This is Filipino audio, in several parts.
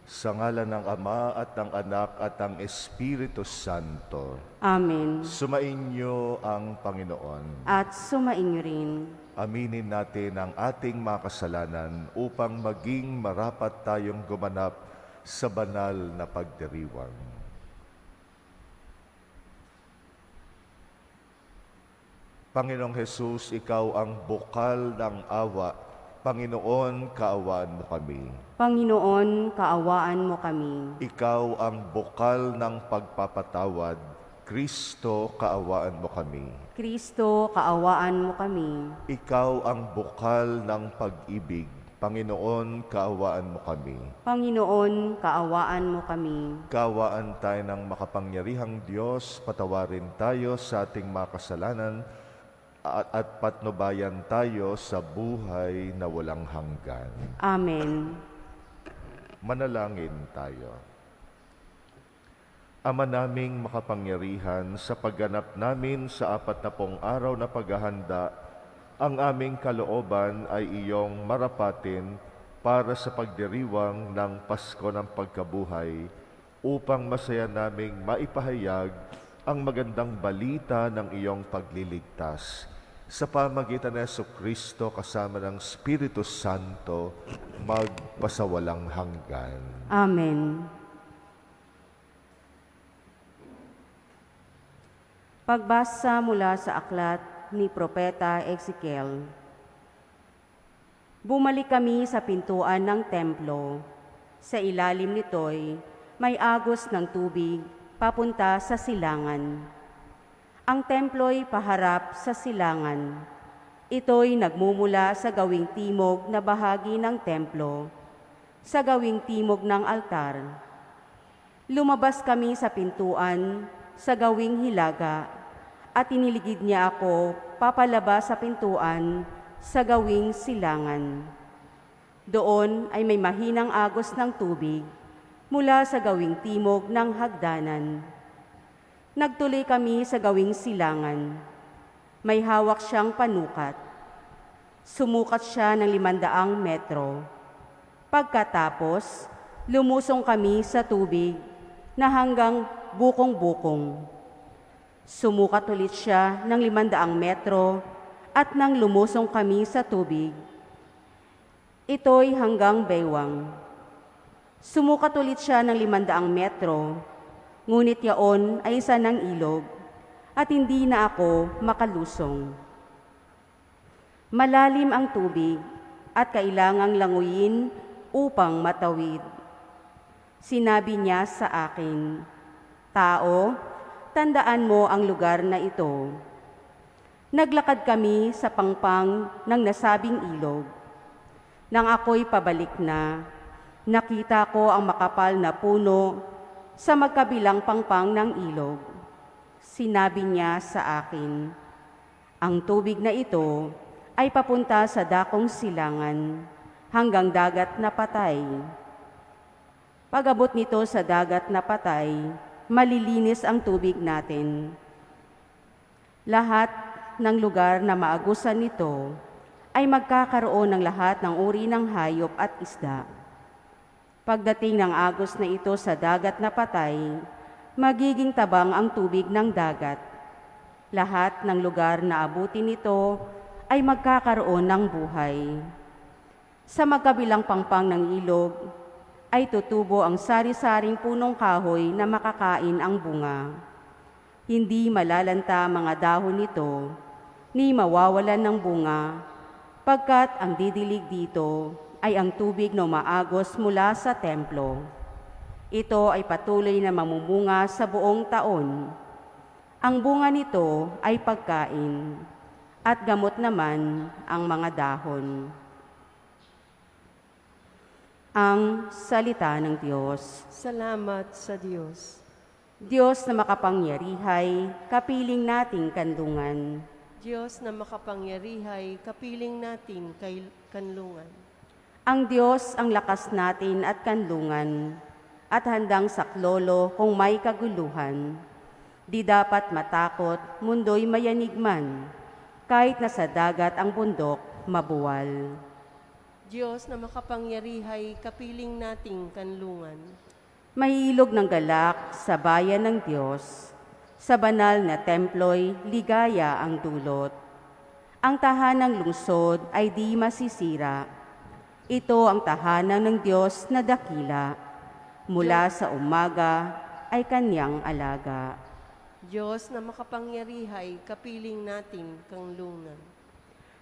Sa ngalan ng Ama at ng Anak at ng Espiritu Santo. Amen. Sumainyo ang Panginoon. At sumainyo rin. Aminin natin ang ating mga kasalanan upang maging marapat tayong gumanap sa banal na pagdiriwang. Panginoong Hesus, Ikaw ang bukal ng awa. Panginoon, kaawaan mo kami. Panginoon, kaawaan mo kami. Ikaw ang bukal ng pagpapatawad. Kristo, kaawaan mo kami. Kristo, kaawaan mo kami. Ikaw ang bukal ng pag-ibig. Panginoon, kaawaan mo kami. Panginoon, kaawaan mo kami. Kaawaan tayo ng makapangyarihang Diyos, patawarin tayo sa ating mga kasalanan at patnubayan tayo sa buhay na walang hanggan. Amen. Manalangin tayo. Ama naming makapangyarihan, sa pagganap namin sa 40 araw na paghahanda, ang aming kalooban ay iyong marapatin para sa pagdiriwang ng Pasko ng Pagkabuhay upang masaya naming maipahayag ang magandang balita ng iyong pagliligtas. Sa pamagitan ng Jesucristo kasama ng Espiritu Santo, magpasawalang hanggan. Amen. Pagbasa mula sa aklat ni Propeta Ezekiel. Bumalik kami sa pintuan ng templo. Sa ilalim nito'y may agos ng tubig papunta sa silangan. Ang templo'y paharap sa silangan. Ito'y nagmumula sa gawing timog na bahagi ng templo, sa gawing timog ng altar. Lumabas kami sa pintuan sa gawing hilaga, at iniligid niya ako papalabas sa pintuan sa gawing silangan. Doon ay may mahinang agos ng tubig mula sa gawing timog ng hagdanan. Nagtuloy kami sa gawing silangan. May hawak siyang panukat. Sumukat siya ng 500 metro. Pagkatapos, lumusong kami sa tubig na hanggang bukong-bukong. Sumukat ulit siya ng 500 metro at nang lumusong kami sa tubig, ito'y hanggang baywang. Sumukat ulit siya ng 500 metro, ngunit yaon ay isa ng ilog at hindi na ako makalusong. Malalim ang tubig at kailangang languyin upang matawid. Sinabi niya sa akin, "Tao, tandaan mo ang lugar na ito." Naglakad kami sa pangpang ng nasabing ilog. Nang ako'y pabalik na, nakita ko ang makapal na puno sa magkabilang pangpang ng ilog. Sinabi niya sa akin, "Ang tubig na ito ay papunta sa dakong silangan hanggang dagat na patay. Pag-abot nito sa dagat na patay, malilinis ang tubig natin. Lahat ng lugar na maagusan nito ay magkakaroon ng lahat ng uri ng hayop at isda. Pagdating ng agos na ito sa dagat na patay, magiging tabang ang tubig ng dagat. Lahat ng lugar na abutin nito ay magkakaroon ng buhay. Sa magkabilang pangpang ng ilog ay tutubo ang sari-saring punong kahoy na makakain ang bunga. Hindi malalanta mga dahon nito, ni mawawalan ng bunga, pagkat ang didilig dito ay ang tubig na umaagos mula sa templo. Ito ay patuloy na mamumunga sa buong taon. Ang bunga nito ay pagkain, at gamot naman ang mga dahon." Ang salita ng Diyos. Salamat sa Diyos. Diyos na makapangyarihay, kapiling nating kandungan. Diyos na makapangyarihay, kapiling natin kay kanlungan. Ang Diyos ang lakas natin at kanlungan, at handang saklolo kung may kaguluhan. Di dapat matakot, mundo'y mayanigman, kahit na sa dagat ang bundok mabuwal. Diyos na makapangyarihay, kapiling nating kanlungan. May ilog ng galak sa bayan ng Diyos, sa banal na templo'y ligaya ang dulot. Ang tahanang lungsod ay di masisira. Ito ang tahanan ng Diyos na dakila. Mula sa umaga ay kanyang alaga. Diyos na makapangyarihay, kapiling nating kanlungan.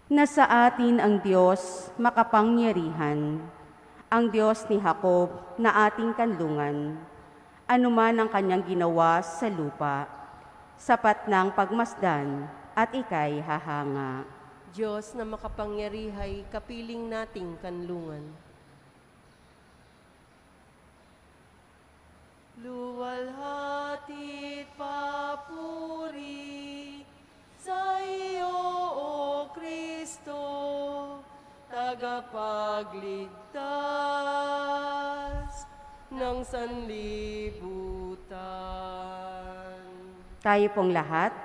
Nasa atin ang Diyos makapangyarihan, ang Diyos ni Jacob na ating kanlungan. Anuman ang kanyang ginawa sa lupa, sapat ng pagmasdan at ika'y hahanga. Diyos na makapangyarihay, kapiling nating kanlungan. Luwalhati't papuri sa iyo, O Kristo, tagapagligtas ng sanlibutan. Tayo pong lahat,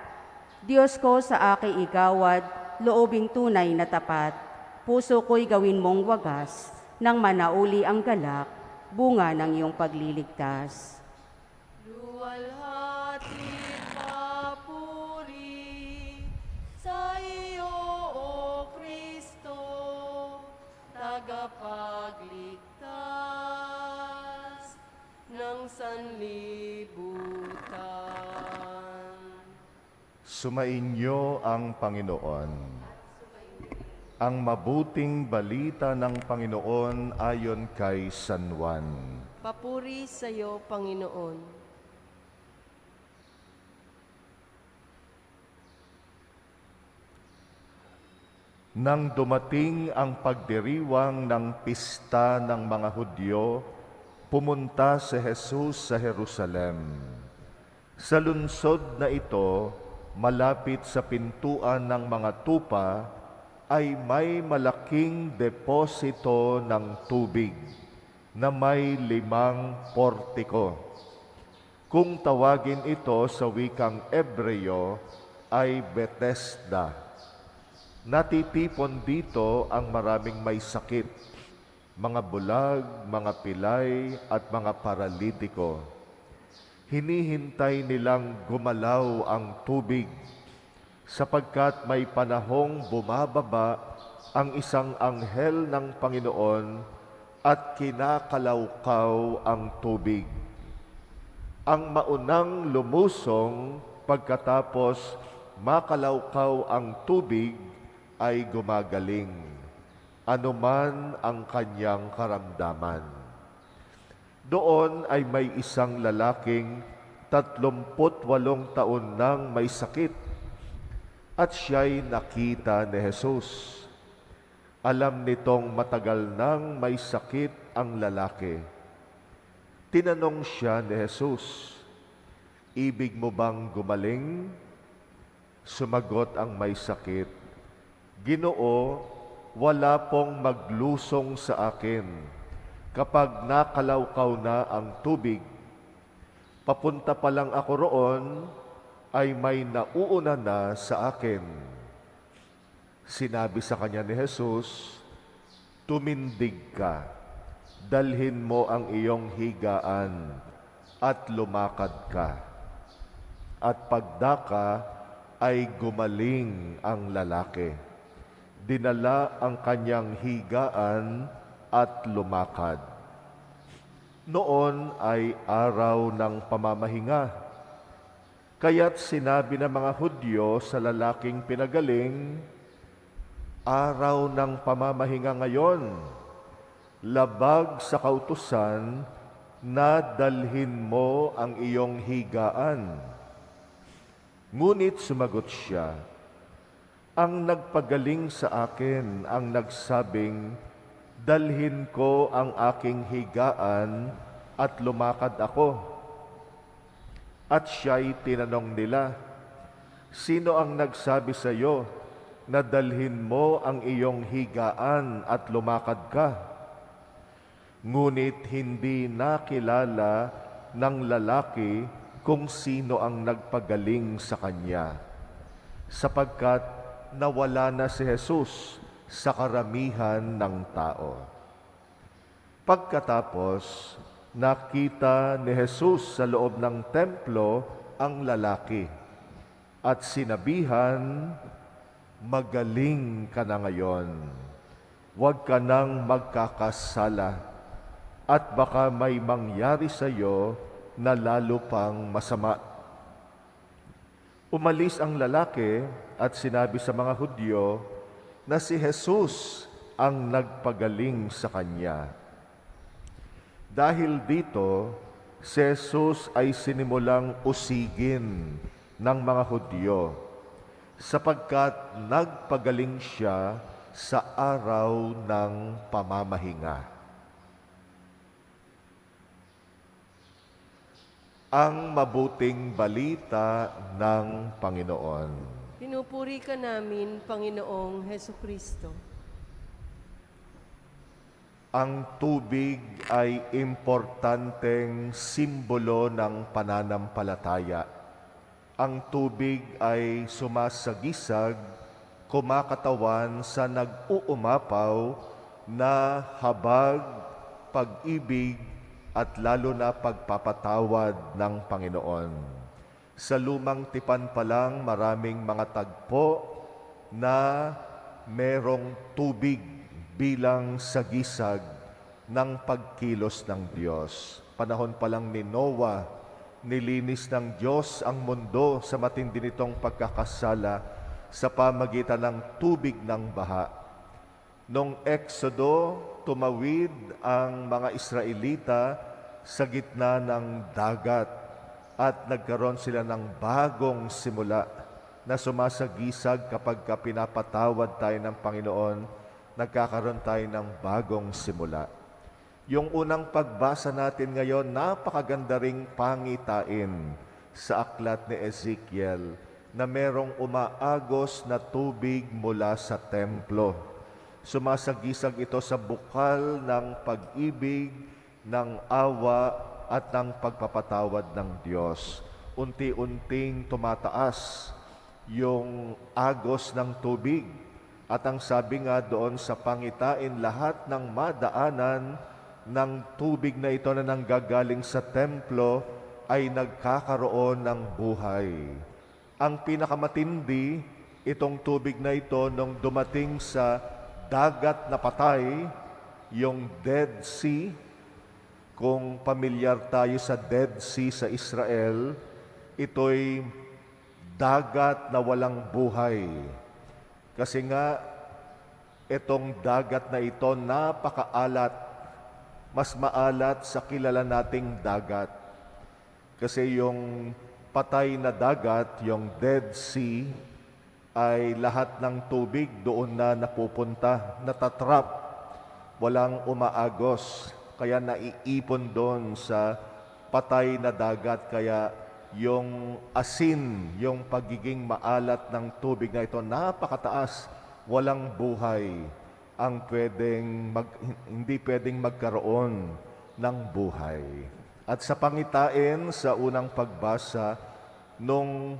Diyos ko sa aking igawad, loobing tunay na tapat, puso ko'y gawin mong wagas, nang manauli ang galak, bunga ng iyong pagliligtas. Luwalhati't papuri sa iyo, O Kristo, tagapagligtas ng sanlibutan. Sumainyo ang Panginoon. Ang mabuting balita ng Panginoon ayon kay San Juan. Papuri sa iyo, Panginoon. Nang dumating ang pagdiriwang ng pista ng mga Hudyo, pumunta si Jesus sa Jerusalem. Sa lungsod na ito, malapit sa pintuan ng mga tupa, ay may malaking deposito ng tubig na may 5 portiko. Kung tawagin ito sa wikang Ebreo ay Bethesda. Natitipon dito ang maraming may sakit, mga bulag, mga pilay at mga paralitiko. Hinihintay nilang gumalaw ang tubig sapagkat may panahong bumababa ang isang anghel ng Panginoon at kinakalawkaw ang tubig. Ang maunang lumusong pagkatapos makalawkaw ang tubig ay gumagaling, anuman ang kanyang karamdaman. Doon ay may isang lalaking 38 taon nang may sakit at siya'y nakita ni Jesus. Alam nitong matagal nang may sakit ang lalaki. Tinanong siya ni Jesus, "Ibig mo bang gumaling?" Sumagot ang may sakit, "Ginoo, wala pong maglusong sa akin kapag nakalawkaw na ang tubig. Papunta pa lang ako roon, ay may nauuna na sa akin." Sinabi sa kanya ni Jesus, "Tumindig ka, dalhin mo ang iyong higaan at lumakad ka." At pagdaka ay gumaling ang lalaki. Dinala ang kanyang higaan at lumakad. Noon ay araw ng pamamahinga. Kaya't sinabi ng mga Hudyo sa lalaking pinagaling, "Araw ng pamamahinga ngayon, labag sa kautusan na dalhin mo ang iyong higaan." Ngunit sumagot siya, "Ang nagpagaling sa akin ang nagsabing, dalhin ko ang aking higaan at lumakad ako." At siya'y tinanong nila, "Sino ang nagsabi sa iyo na dalhin mo ang iyong higaan at lumakad ka?" Ngunit hindi nakilala ng lalaki kung sino ang nagpagaling sa kanya, sapagkat nawala na si Jesus sa karamihan ng tao. Pagkatapos, nakita ni Jesus sa loob ng templo ang lalaki at sinabihan, "Magaling ka na ngayon. Huwag ka nang magkakasala at baka may mangyari sa iyo na lalo pang masama." Umalis ang lalaki at sinabi sa mga Hudyo na si Jesus ang nagpagaling sa kanya. Dahil dito, si Jesus ay sinimulang usigin ng mga Hudyo sapagkat nagpagaling siya sa araw ng pamamahinga. Ang mabuting balita ng Panginoon. Pinupuri ka namin, Panginoong Heso Kristo. Ang tubig ay importanteng simbolo ng pananampalataya. Ang tubig ay sumasagisag, kumakatawan sa nag-uumapaw na habag, pag-ibig, at lalo na pagpapatawad ng Panginoon. Sa lumang tipan pa lang, maraming mga tagpo na merong tubig bilang sagisag ng pagkilos ng Diyos. Panahon pa lang ni Noah, nilinis ng Diyos ang mundo sa matindi nitong pagkakasala sa pamagitan ng tubig ng baha. Nung Exodo, tumawid ang mga Israelita sa gitna ng dagat at nagkaroon sila ng bagong simula na sumasagisag kapag pinapatawad tayo ng Panginoon, nagkakaroon tayo ng bagong simula. Yung unang pagbasa natin ngayon, napakaganda ring pangitain sa aklat ni Ezekiel na merong umaagos na tubig mula sa templo. Sumasagisag ito sa bukal ng pag-ibig, ng awa at ng pagpapatawad ng Diyos. Unti-unting tumataas yung agos ng tubig. At ang sabi nga doon sa pangitain, lahat ng madaanan ng tubig na ito na nanggagaling sa templo ay nagkakaroon ng buhay. Ang pinakamatindi, itong tubig na ito nung dumating sa dagat na patay, yung Dead Sea. Kung pamilyar tayo sa Dead Sea sa Israel, ito'y dagat na walang buhay. Kasi nga, itong dagat na ito napakaalat, mas maalat sa kilala nating dagat. Kasi yung patay na dagat, yung Dead Sea, ay lahat ng tubig doon na napupunta, natatrap, walang umaagos, kaya naiipon doon sa patay na dagat. Kaya yung asin, yung pagiging maalat ng tubig na ito, napakataas, walang buhay ang hindi pwedeng magkaroon ng buhay. At sa pangitain, sa unang pagbasa, nung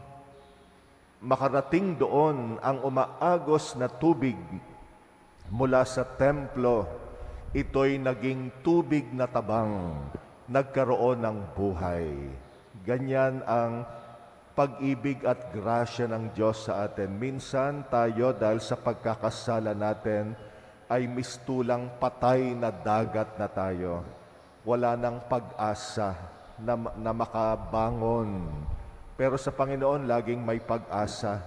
makarating doon ang umaagos na tubig mula sa templo, ito'y naging tubig na tabang, nagkaroon ng buhay. Ganyan ang pag-ibig at grasya ng Diyos sa atin. Minsan tayo, dahil sa pagkakasala natin, ay mistulang patay na dagat na tayo. Wala nang pag-asa na makabangon. Pero sa Panginoon, laging may pag-asa.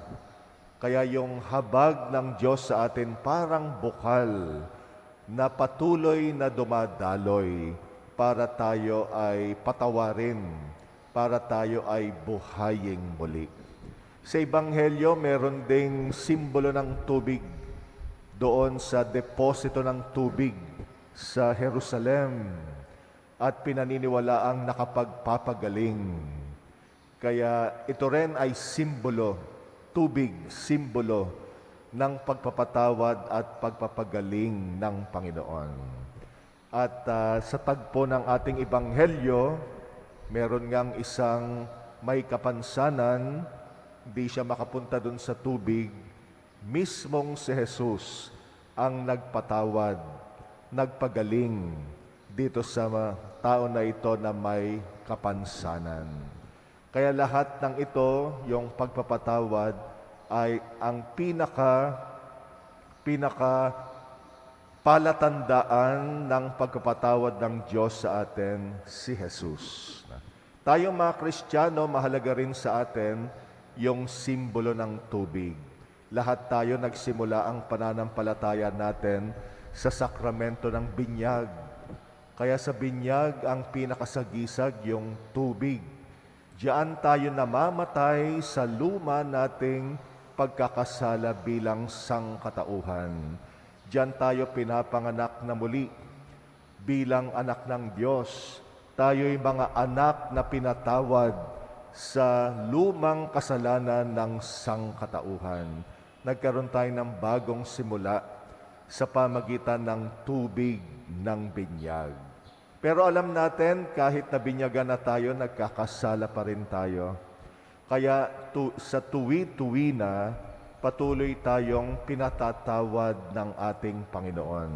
Kaya yung habag ng Diyos sa atin parang bukal na patuloy na dumadaloy para tayo ay patawarin, para tayo ay buhaying muli. Sa Ebanghelyo, meron ding simbolo ng tubig doon sa deposito ng tubig sa Jerusalem at pinaniniwalaang nakapagpapagaling. Kaya ito rin ay simbolo, tubig, simbolo ng pagpapatawad at pagpapagaling ng Panginoon. At sa tagpo ng ating Ebanghelyo, meron ngang isang may kapansanan, di siya makapunta dun sa tubig, mismong si Jesus ang nagpatawad, nagpagaling dito sa tao na ito na may kapansanan. Kaya lahat ng ito, yung pagpapatawad, ay ang pinaka palatandaan ng pagpapatawad ng Diyos sa atin, si Jesus. Tayong mga Kristiyano, mahalaga rin sa atin yung simbolo ng tubig. Lahat tayo nagsimula ang pananampalataya natin sa sakramento ng binyag. Kaya sa binyag, ang pinakasagisag yung tubig. Diyan tayo namamatay sa luma nating pagkakasala bilang sangkatauhan. Diyan tayo pinapanganak na muli bilang anak ng Diyos. Tayo'y mga anak na pinatawad sa lumang kasalanan ng sangkatauhan. Nagkaroon tayo ng bagong simula sa pamagitan ng tubig ng binyag. Pero alam natin, kahit na binyagan na tayo, nagkakasala pa rin tayo. Kaya sa tuwi-tuwi na, patuloy tayong pinatatawad ng ating Panginoon.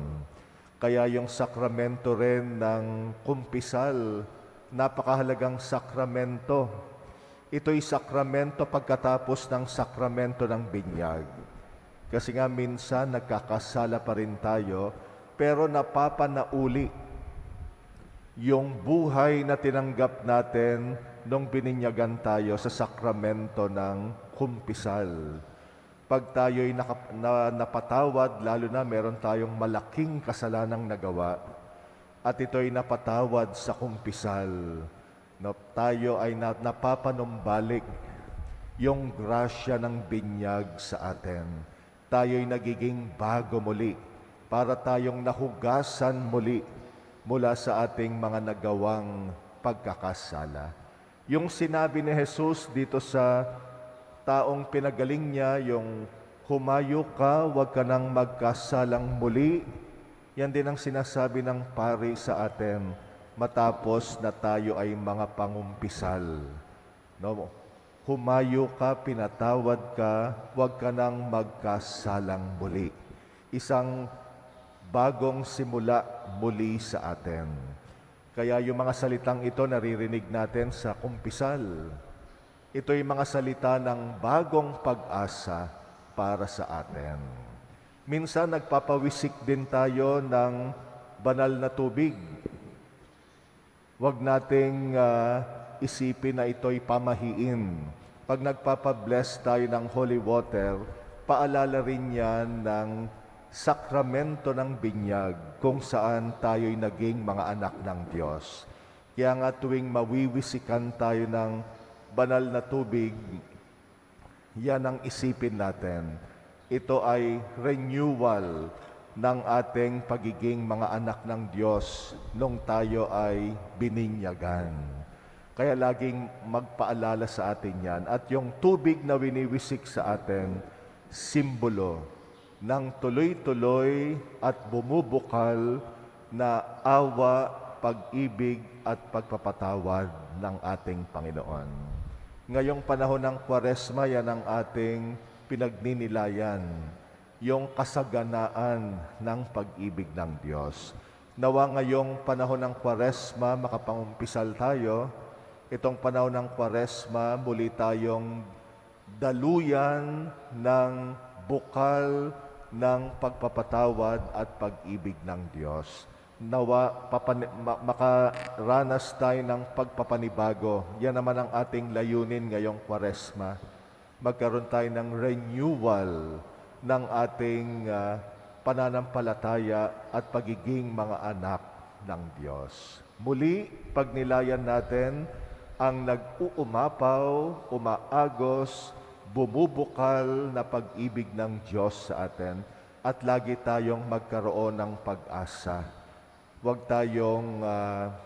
Kaya yung sakramento rin ng kumpisal, napakahalagang sakramento. Ito'y sakramento pagkatapos ng sakramento ng binyag. Kasi nga minsan nagkakasala pa rin tayo, pero napapanauli yung buhay na tinanggap natin nung bininyagan tayo sa sakramento ng kumpisal. Pag tayo'y napatawad, lalo na meron tayong malaking kasalanang nagawa, at ito'y napatawad sa kumpisal, no, tayo ay napapanumbalik yung grasya ng binyag sa atin. Tayo'y nagiging bago muli para tayong nahugasan muli mula sa ating mga nagawang pagkakasala. Yung sinabi ni Jesus dito sa taong pinagaling niya, yung humayo ka, huwag ka nang magkasalang muli, yan din ang sinasabi ng pari sa atin matapos na tayo ay mga pangumpisal. No? Humayo ka, pinatawad ka, huwag ka nang magkasalang muli. Isang bagong simula muli sa atin. Kaya yung mga salitang ito naririnig natin sa kumpisal. Ito'y mga salita ng bagong pag-asa para sa atin. Minsan nagpapawisik din tayo ng banal na tubig. Huwag nating isipin na ito'y pamahiin. Pag nagpapabless tayo ng holy water, paalala rin yan ng sakramento ng binyag kung saan tayo'y naging mga anak ng Diyos. Kaya nga tuwing mawiwisikan tayo ng banal na tubig, yan ang isipin natin. Ito ay renewal ng ating pagiging mga anak ng Diyos nung tayo ay bininyagan. Kaya laging magpaalala sa atin yan. At yung tubig na winiwisik sa atin, simbolo ng tuloy-tuloy at bumubukal na awa, pag-ibig at pagpapatawad ng ating Panginoon. Ngayong panahon ng Kwaresma, yan ang ating pinagninilayan, yung kasaganaan ng pag-ibig ng Diyos. Nawa ngayong panahon ng Kwaresma, makapangumpisal tayo. Itong panahon ng Kwaresma, muli tayong daluyan ng bukal ng pagpapatawad at pag-ibig ng Diyos. Nawa makaranas tayo ng pagpapanibago. Yan naman ang ating layunin ngayong Kwaresma. Magkaroon tayo ng renewal ng ating pananampalataya at pagiging mga anak ng Diyos. Muli, pagnilayan natin ang nag-uumapaw, umaagos, bumubukal na pag-ibig ng Diyos sa atin at lagi tayong magkaroon ng pag-asa. Huwag tayong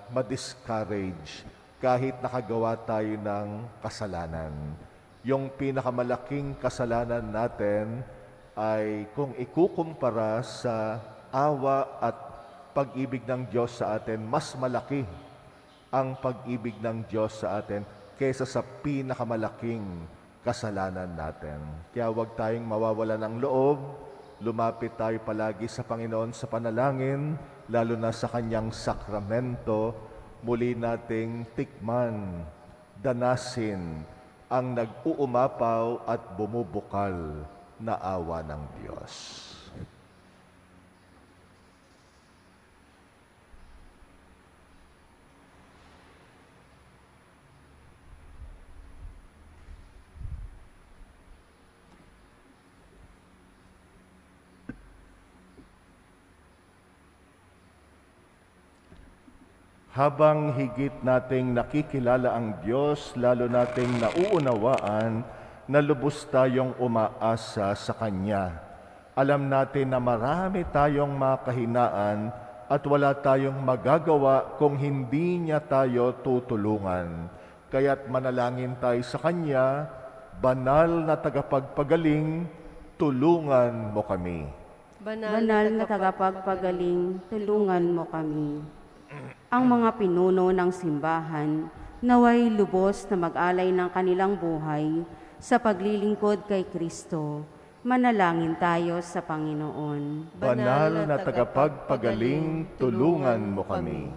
ma-discourage kahit nakagawa tayo ng kasalanan. Yung pinakamalaking kasalanan natin ay kung ikukumpara sa awa at pag-ibig ng Diyos sa atin, mas malaki ang pag-ibig ng Diyos sa atin kaysa sa pinakamalaking kasalanan natin. Kaya huwag tayong mawawala ng loob, lumapit tayo palagi sa Panginoon sa panalangin, lalo na sa Kanyang sakramento, muli nating tikman, danasin ang nag-uumapaw at bumubukal na awa ng Diyos. Habang higit nating nakikilala ang Diyos, lalo nating nauunawaan na lubos tayong umaasa sa Kanya. Alam natin na marami tayong mga kahinaan at wala tayong magagawa kung hindi niya tayo tutulungan. Kaya't manalangin tayo sa Kanya, Banal na tagapagpagaling, tulungan mo kami. Banal na tagapagpagaling, tulungan mo kami. Ang mga pinuno ng simbahan naway lubos na mag-alay ng kanilang buhay sa paglilingkod kay Kristo. Manalangin tayo sa Panginoon. Banal na tagapagpagaling, tulungan mo kami.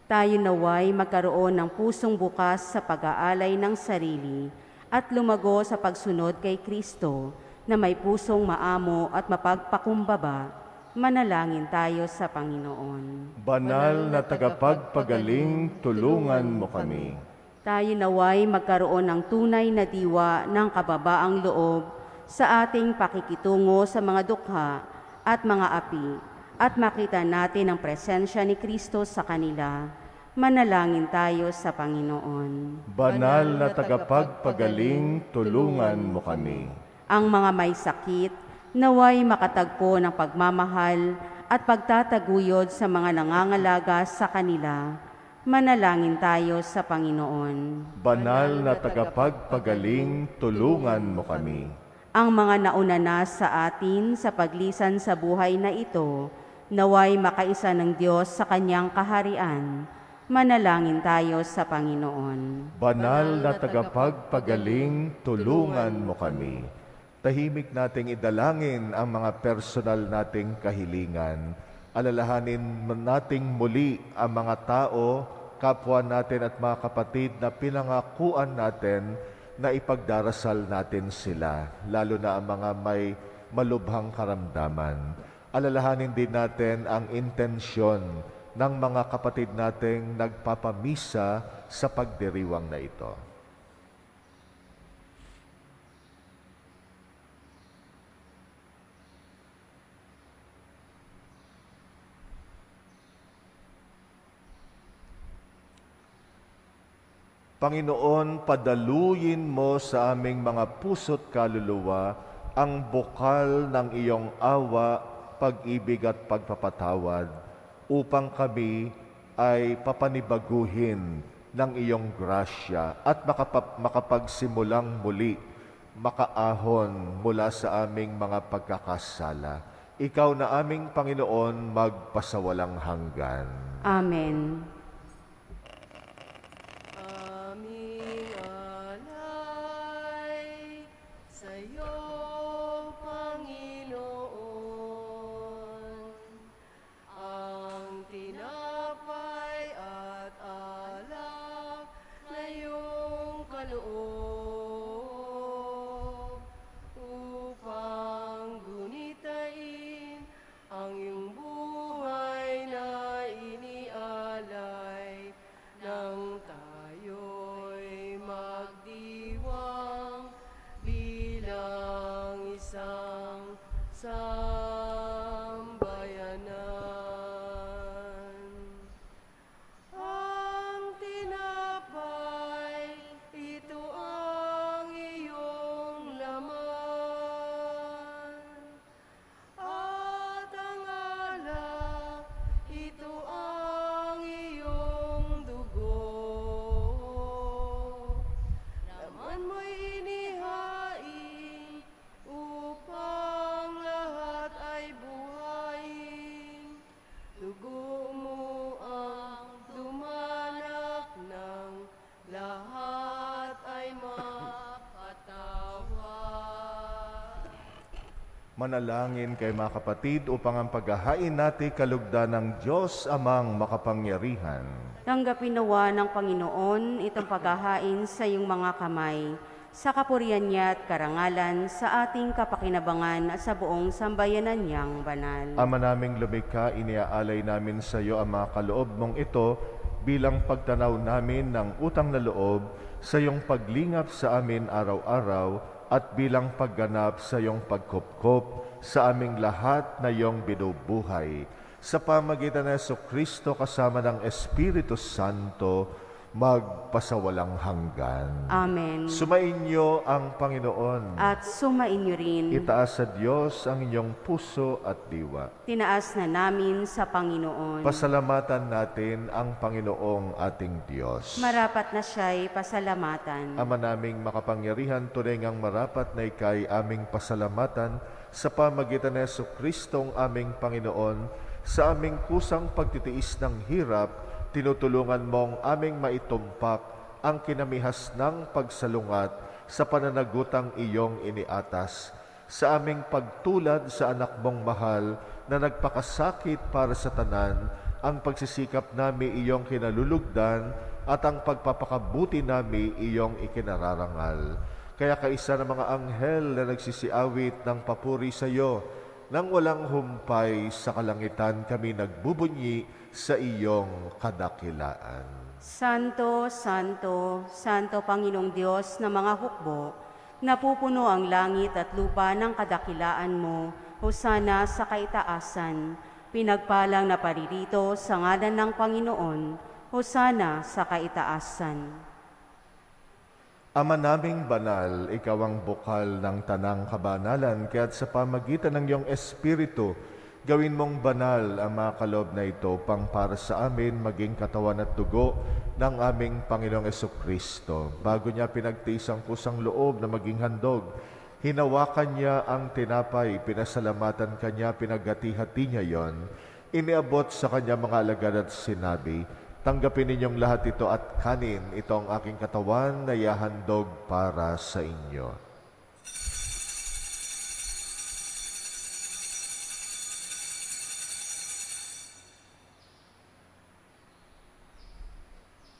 Tayo naway magkaroon ng pusong bukas sa pag-aalay ng sarili at lumago sa pagsunod kay Kristo na may pusong maamo at mapagpakumbaba. Manalangin tayo sa Panginoon. Banal na tagapagpagaling, tulungan mo kami. Tayo naway magkaroon ng tunay na diwa ng kababaang loob sa ating pakikitungo sa mga dukha at mga api at makita natin ang presensya ni Kristo sa kanila. Manalangin tayo sa Panginoon. Banal na tagapagpagaling, tulungan mo kami. Ang mga may sakit, naway makatagpo ng pagmamahal at pagtataguyod sa mga nangangalaga sa kanila. Manalangin tayo sa Panginoon. Banal na tagapagpagaling, tulungan mo kami. Ang mga nauna na sa atin sa paglisan sa buhay na ito, naway makaisa ng Diyos sa Kanyang kaharian. Manalangin tayo sa Panginoon. Banal na tagapagpagaling, tulungan mo kami. Tahimik nating idalangin ang mga personal nating kahilingan. Alalahanin nating muli ang mga tao, kapwa natin at mga kapatid na pinangakuan natin na ipagdarasal natin sila, lalo na ang mga may malubhang karamdaman. Alalahanin din natin ang intensyon ng mga kapatid nating nagpapamisa sa pagdiriwang na ito. Panginoon, padaluyin mo sa aming mga puso't kaluluwa ang bukal ng iyong awa, pag-ibig at pagpapatawad, upang kami ay papanibaguhin ng iyong grasya at makapagsimulang muli, makaahon mula sa aming mga pagkakasala. Ikaw na aming Panginoon, magpasawalang hanggan. Amen. Aming alay sa'yo, Panginoon, ang tinapay at alak na iyong kaloob, upang gunitain ang iyong buhay na inialay. Manalangin kay mga kapatid upang ang paghahain natin kalugdan ng Diyos amang makapangyarihan. Tanggapin nawa ng Panginoon itong paghahain sa iyong mga kamay, sa kapurihan niya at karangalan sa ating kapakinabangan at sa buong sambayanan niyang banal. Ama naming lumikha, iniaalay namin sa iyo ang mga kaloob mong ito bilang pagtanaw namin ng utang na loob sa iyong paglingap sa amin araw-araw at bilang pagganap sa iyong pagkupkop sa aming lahat na iyong binubuhay. Sa pamagitan ng Jesucristo kasama ng Espiritu Santo, magpasawalang hanggan. Amen. Sumainyo ang Panginoon. At sumainyo rin. Itaas sa Diyos ang inyong puso at diwa. Tinaas na namin sa Panginoon. Pasalamatan natin ang Panginoong ating Diyos. Marapat na siya'y pasalamatan. Ama naming makapangyarihan, tunay ngang marapat na ikay aming pasalamatan sa pamagitan ng Jesucristong aming Panginoon, sa aming kusang pagtitiis ng hirap, tinutulungan mong aming maitumpak ang kinamihas ng pagsalungat sa pananagutang iyong iniatas. Sa aming pagtulad sa anak mong mahal na nagpakasakit para sa tanan, ang pagsisikap nami iyong kinalulugdan at ang pagpapakabuti nami iyong ikinararangal. Kaya kaisa ng mga anghel na nagsisiawit ng papuri sa iyo, nang walang humpay sa kalangitan kami nagbubunyi sa iyong kadakilaan. Santo, Santo, Santo Panginoong Diyos na mga hukbo, napupuno ang langit at lupa ng kadakilaan mo, hosana sa kaitaasan. Pinagpalang na paririto sa ngalan ng Panginoon, hosana sa kaitaasan. Ama naming banal, ikaw ang bukal ng tanang kabanalan, kaya't sa pamagitan ng iyong Espiritu, gawin mong banal ang mga kaloob na ito pang para sa amin maging katawan at dugo ng aming Panginoong Jesucristo. Bago niya pinagtiis ang kusang loob na maging handog, hinawakan niya ang tinapay, pinasalamatan kanya, pinaghati-hati niya yon, iniabot sa kanya mga alagad at sinabi, tanggapin ninyong lahat ito at kanin, ito ang aking katawan na ihahandog para sa inyo.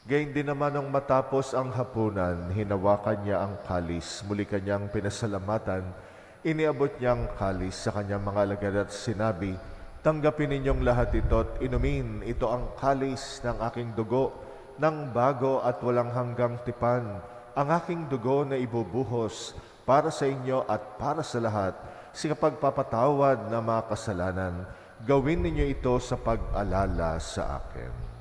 Gayun din naman nung matapos ang hapunan, hinawakan niya ang kalis, muli kanyang pinasalamatan, iniabot niya ang kalis sa kanyang mga alagad at sinabi, tanggapin ninyong lahat ito at inumin, ito ang kalis ng aking dugo, ng bago at walang hanggang tipan, ang aking dugo na ibubuhos para sa inyo at para sa lahat, sa pagpapatawad ng mga kasalanan. Gawin ninyo ito sa pag-alala sa akin.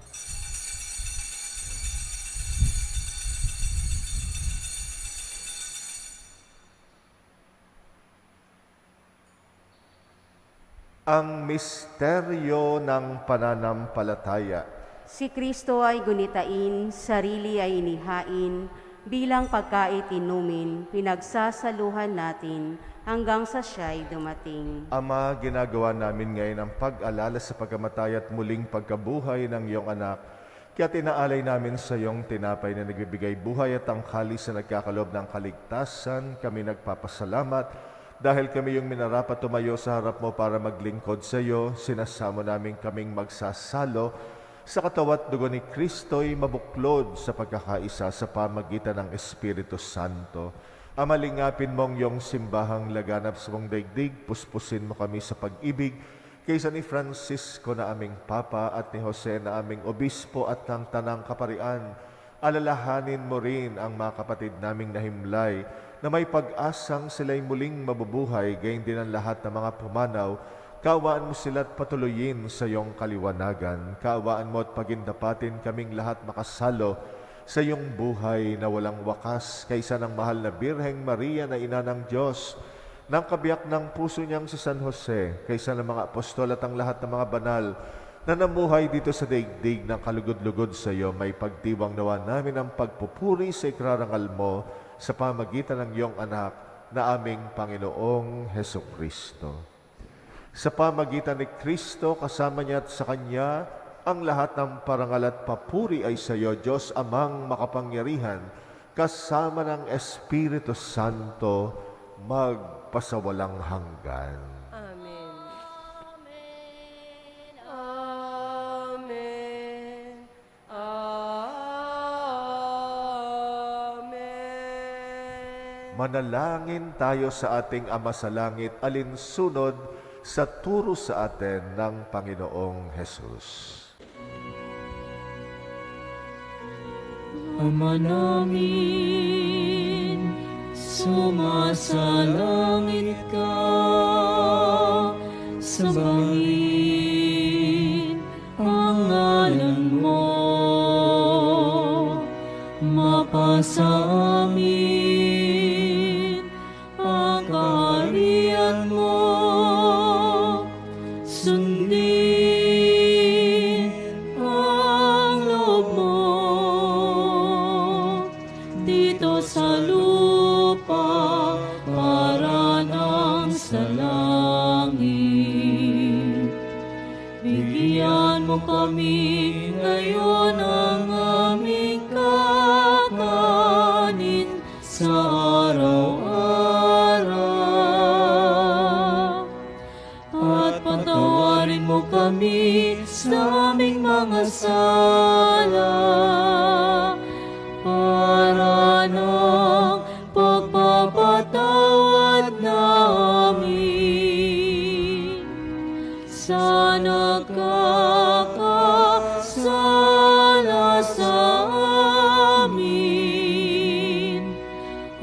Ang misteryo ng pananampalataya. Si Kristo ay gunitain, sarili ay inihain, bilang pagkait inumin, pinagsasaluhan natin hanggang sa siya'y dumating. Ama, ginagawa namin ngayon ang pag-alala sa pagkamatay at muling pagkabuhay ng iyong anak. Kaya tinaalay namin sa iyong tinapay na nagbibigay buhay at ang kalis na nagkakalob ng kaligtasan. Kami nagpapasalamat dahil kami yung minarapat tumayo sa harap mo para maglingkod sa iyo. Sinasamo namin kaming magsasalo sa katawan at dugo ni Kristo'y mabuklod sa pagkakaisa sa pamagitan ng Espiritu Santo. Amalingapin mong iyong simbahang laganap sa mong daigdig, puspusin mo kami sa pag-ibig, kaysa ni Francisco na aming Papa at ni Jose na aming Obispo at ng Tanang Kaparian. Alalahanin mo rin ang mga kapatid naming nahimlay na may pag-asang sila'y muling mabubuhay, gayon din ang lahat ng mga pumanaw. Kaawaan mo sila't patuloyin sa iyong kaliwanagan. Kaawaan mo at pagindapatin kaming lahat makasalo sa iyong buhay na walang wakas, kaysa ng mahal na Birheng Maria na ina ng Diyos, ng kabiyak ng puso niyang si San Jose, kaysa ng mga apostol at ang lahat ng mga banal na namuhay dito sa daigdig ng kalugod-lugod sa iyo. May pagdiwang nawa namin ang pagpupuri sa ikrarangal mo sa pamagitan ng iyong anak na aming Panginoong Hesukristo. Sa pamagitan ni Kristo, kasama niya at sa Kanya, ang lahat ng parangal at papuri ay sa iyo, Diyos Amang makapangyarihan, kasama ng Espiritu Santo, magpasawalang hanggan. Manalangin tayo sa ating Ama sa Langit, alinsunod sa turo sa atin ng Panginoong Hesus. Ama namin, sumasalangit ka, sambahin ang ngalan mo, mapasa amin ang kaharian mo, sundin ang loob mo dito sa lupa para nang sa langit. Bigyan mo kami ngayon ang aming kakanin sa araw-araw. At patawarin mo kami sa aming mga sala para ng pagpapatawad namin sa nagkakasala sa amin.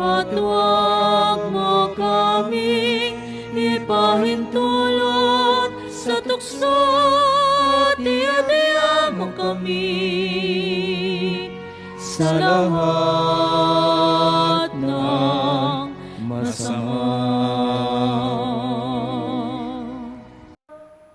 At huwag mo kaming ipahintulot sa tukso at iadya mo kami sa lahat ng masama.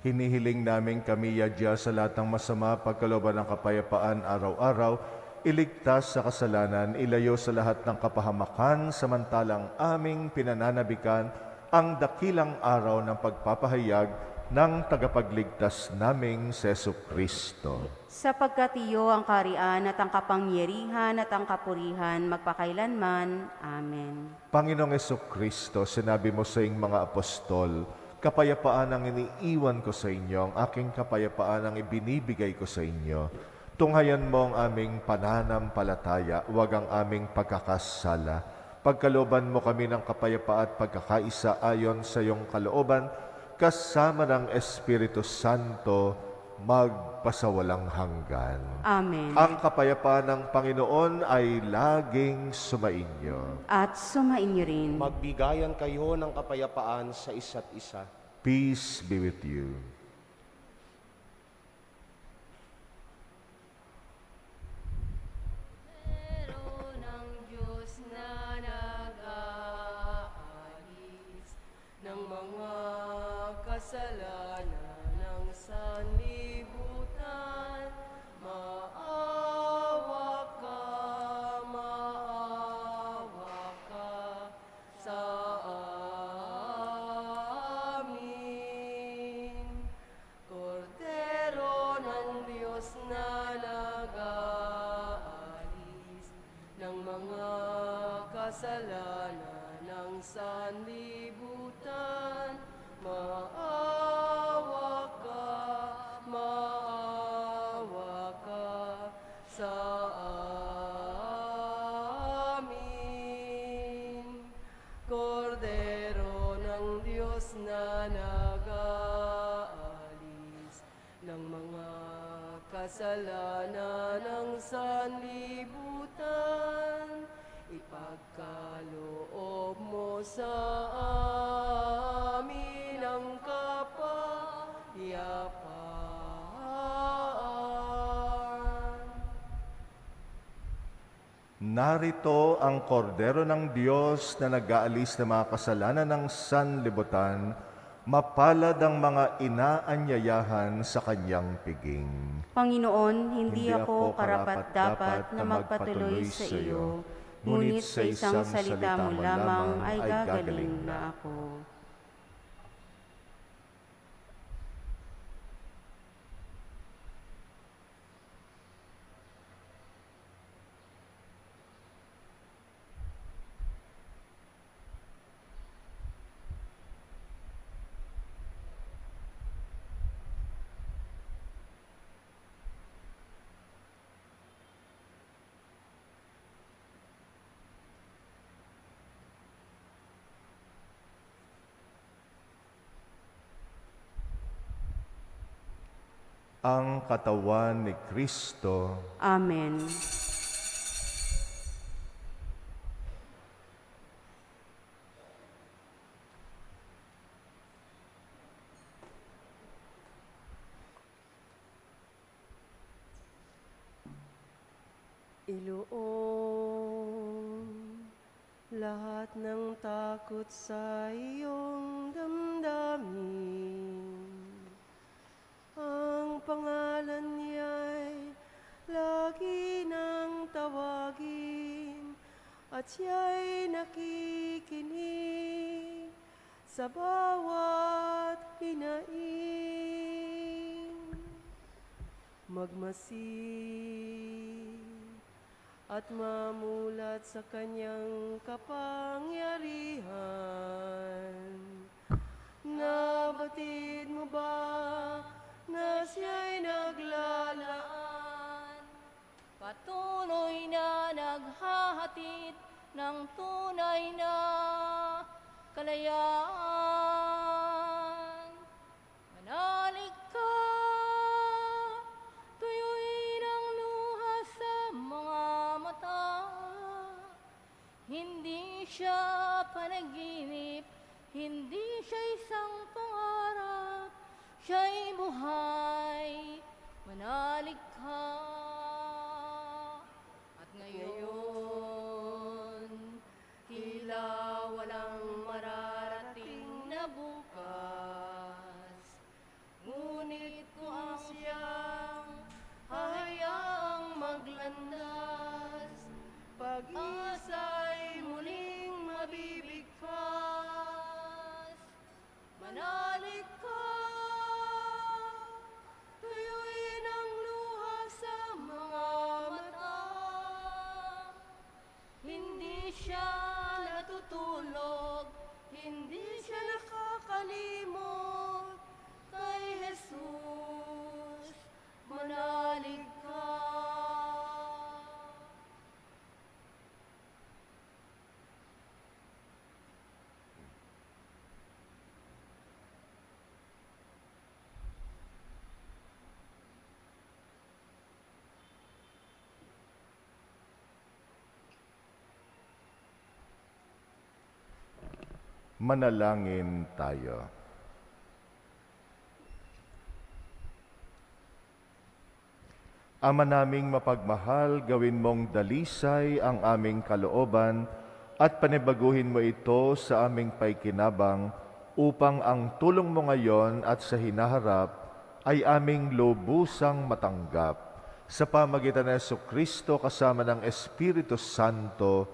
Hinihiling namin kami yadya sa lahat ng masama, pagkalooban ng kapayapaan araw-araw, iligtas sa kasalanan, ilayo sa lahat ng kapahamakan, samantalang aming pinananabikan ang dakilang araw ng pagpapahayag ng tagapagligtas naming Sesu Kristo. Sapagkat iyo ang kaharian at ang kapangyarihan at ang kapurihan magpakailanman. Amen. Panginoong Yesu Kristo, sinabi mo sa iyong mga apostol, kapayapaan ang iniiwan ko sa inyo, ang aking kapayapaan ang ibinibigay ko sa inyo. Tunghayan mo ang aming pananampalataya, huwag ang aming pagkakasala. Pagkalooban mo kami ng kapayapaan at pagkakaisa ayon sa iyong kalooban, kasama ng Espiritu Santo, magpasawalang hanggan. Amen. Ang kapayapaan ng Panginoon ay laging sumainyo. At sumainyo rin. Magbigayan kayo ng kapayapaan sa isa't isa. Peace be with you. Meron ang Diyos na nag-aalis ng mga kasalanan ng sanlibutan. Maawa ka sa amin. Kordero ng Diyos na nag-aalis ng mga kasalanan ng sanlibutan. Maawa ka sa amin. Kordero ng Diyos na nag-aalis ng mga kasalanan ng sanlibutan, ipagkaloob mo sa amin ang kapayapaan. Narito ang kordero ng Diyos na nag-aalis ng mga kasalanan ng sanlibutan, mapalad ang mga inaanyayahan sa kanyang piging. Panginoon, hindi ako karapat-dapat na magpatuloy sa iyo, ngunit sa isang salita mo lamang ay gagaling na ako. ang katawan ni Kristo. Amen. Iluong lahat ng takot sa iyong damdamin. Ang pangalan niya'y lagi nang tawagin at siya'y nakikinig sa bawat hinaing. Magmasid at mamulat sa kanyang kapangyarihan. Nabatid mo ba na siya'y naglalaan? Patuloy na naghahatid ng tunay na kalayaan. Manalig ka, tuyuin ang luha sa mga mata. Hindi siya panaginip, hindi siya isang pangarap. Siya'y buhay, manalig ka. At ngayon, tila walang mararating na bukas. Ngunit kung ang siyang hayaang maglandas, pag-asa'y muling mabibigkas. Manalig ka, tuyuin ang luha sa mga mata. Hindi siya natutulog, hindi siya nakakalimot. Kay Jesus, manalig ka. Manalangin tayo. Ama naming mapagmahal, gawin mong dalisay ang aming kalooban at panibaguhin mo ito sa aming paikinabang upang ang tulong mo ngayon at sa hinaharap ay aming lubusang matanggap. Sa pamagitan ng Jesucristo kasama ng Espiritu Santo,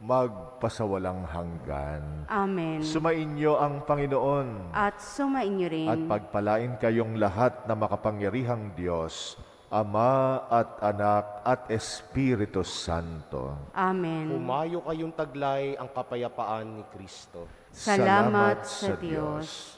magpasawalang hanggan. Amen. Sumainyo ang Panginoon At sumainyo rin. at pagpalain kayong lahat na makapangyarihang Diyos, Ama at Anak at Espiritu Santo. Amen. Humayo kayong taglay ang kapayapaan ni Kristo. Salamat sa Diyos.